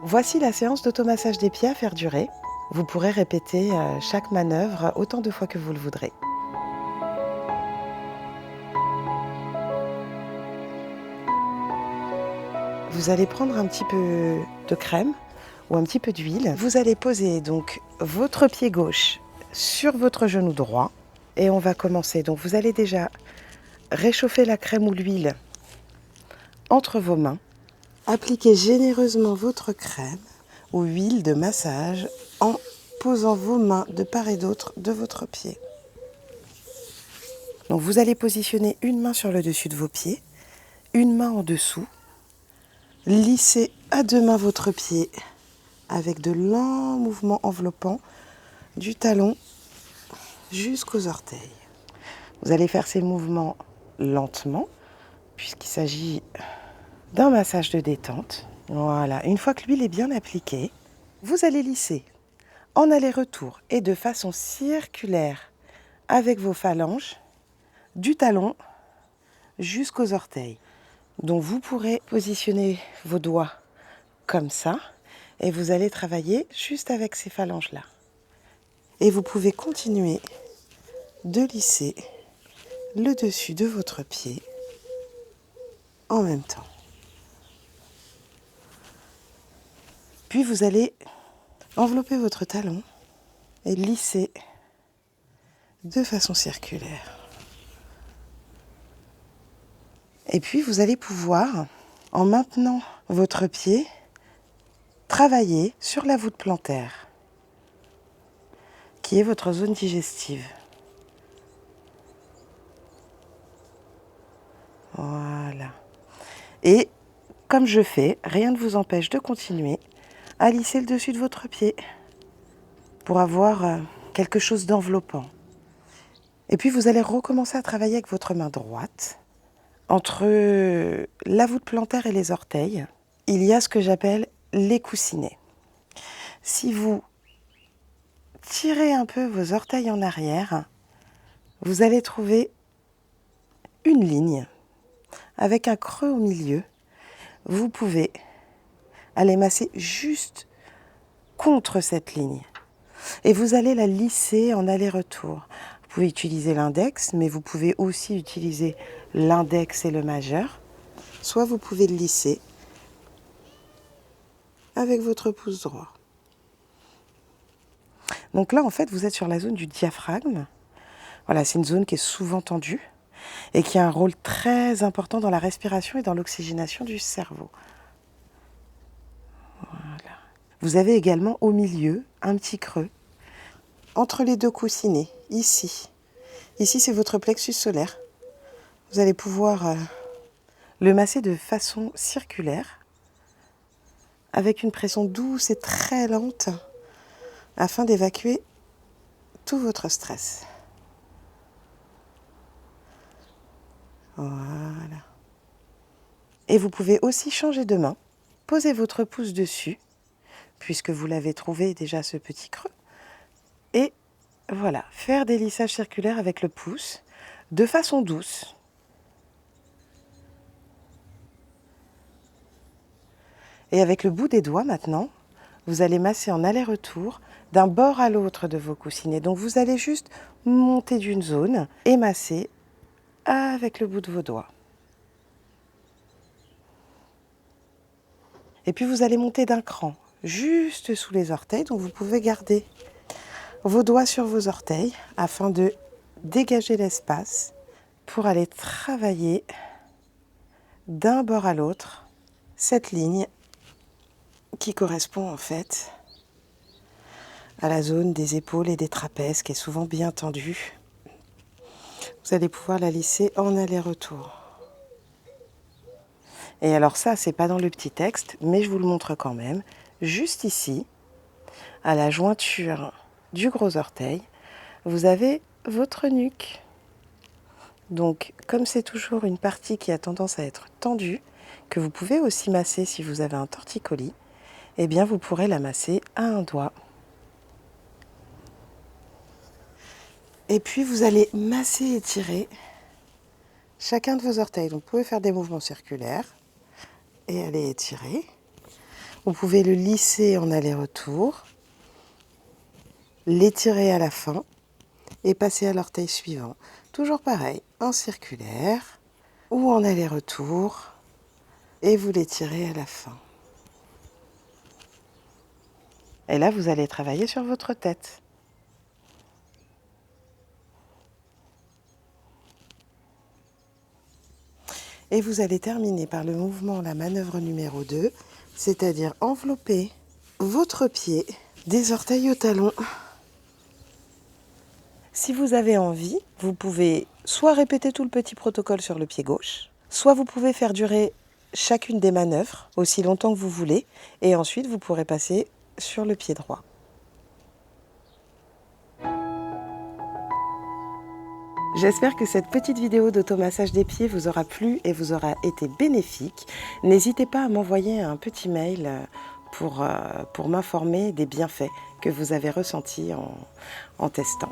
Voici la séance d'automassage des pieds à faire durer. Vous pourrez répéter chaque manœuvre autant de fois que vous le voudrez. Vous allez prendre un petit peu de crème ou un petit peu d'huile. Vous allez poser donc votre pied gauche sur votre genou droit et on va commencer. Donc vous allez déjà réchauffer la crème ou l'huile entre vos mains. Appliquez généreusement votre crème ou huile de massage en posant vos mains de part et d'autre de votre pied. Donc vous allez positionner une main sur le dessus de vos pieds, une main en dessous. Lissez à deux mains votre pied avec de lents mouvements enveloppants du talon jusqu'aux orteils. Vous allez faire ces mouvements lentement puisqu'il s'agit d'un massage de détente. Voilà, une fois que l'huile est bien appliquée, vous allez lisser en aller-retour et de façon circulaire avec vos phalanges du talon jusqu'aux orteils. Donc vous pourrez positionner vos doigts comme ça et vous allez travailler juste avec ces phalanges-là. Et vous pouvez continuer de lisser le dessus de votre pied en même temps. Puis vous allez envelopper votre talon et lisser de façon circulaire. Et puis vous allez pouvoir, en maintenant votre pied, travailler sur la voûte plantaire, qui est votre zone digestive. Voilà. Et comme je fais, rien ne vous empêche de continuer à lisser le dessus de votre pied pour avoir quelque chose d'enveloppant. Et puis vous allez recommencer à travailler avec votre main droite. Entre la voûte plantaire et les orteils, il y a ce que j'appelle les coussinets. Si vous tirez un peu vos orteils en arrière, vous allez trouver une ligne avec un creux au milieu. Vous pouvez aller masser juste contre cette ligne et vous allez la lisser en aller-retour. Vous pouvez utiliser l'index, mais vous pouvez aussi utiliser l'index et le majeur. Soit vous pouvez le lisser avec votre pouce droit. Donc là, en fait, vous êtes sur la zone du diaphragme. Voilà, c'est une zone qui est souvent tendue et qui a un rôle très important dans la respiration et dans l'oxygénation du cerveau. Voilà. Vous avez également au milieu un petit creux entre les deux coussinets, ici. Ici, c'est votre plexus solaire. Vous allez pouvoir le masser de façon circulaire avec une pression douce et très lente afin d'évacuer tout votre stress. Voilà. Et vous pouvez aussi changer de main. Posez votre pouce dessus, puisque vous l'avez trouvé déjà ce petit creux. Et voilà, faire des lissages circulaires avec le pouce de façon douce. Et avec le bout des doigts maintenant, vous allez masser en aller-retour d'un bord à l'autre de vos coussinets. Donc vous allez juste monter d'une zone et masser avec le bout de vos doigts. Et puis vous allez monter d'un cran juste sous les orteils. Donc vous pouvez garder vos doigts sur vos orteils afin de dégager l'espace pour aller travailler d'un bord à l'autre cette ligne qui correspond en fait à la zone des épaules et des trapèzes qui est souvent bien tendue. Vous allez pouvoir la lisser en aller-retour. Et alors ça, c'est pas dans le petit texte, mais je vous le montre quand même. Juste ici, à la jointure du gros orteil, vous avez votre nuque. Donc, comme c'est toujours une partie qui a tendance à être tendue, que vous pouvez aussi masser si vous avez un torticolis, eh bien vous pourrez la masser à un doigt. Et puis vous allez masser et étirer chacun de vos orteils. Donc vous pouvez faire des mouvements circulaires et aller étirer. Vous pouvez le lisser en aller-retour, l'étirer à la fin et passer à l'orteil suivant. Toujours pareil, en circulaire ou en aller-retour et vous l'étirez à la fin. Et là, vous allez travailler sur votre tête. Et vous allez terminer par le mouvement, la manœuvre numéro 2, c'est-à-dire envelopper votre pied des orteils au talon. Si vous avez envie, vous pouvez soit répéter tout le petit protocole sur le pied gauche, soit vous pouvez faire durer chacune des manœuvres aussi longtemps que vous voulez, et ensuite vous pourrez passer sur le pied droit. J'espère que cette petite vidéo d'automassage des pieds vous aura plu et vous aura été bénéfique. N'hésitez pas à m'envoyer un petit mail pour m'informer des bienfaits que vous avez ressentis en testant.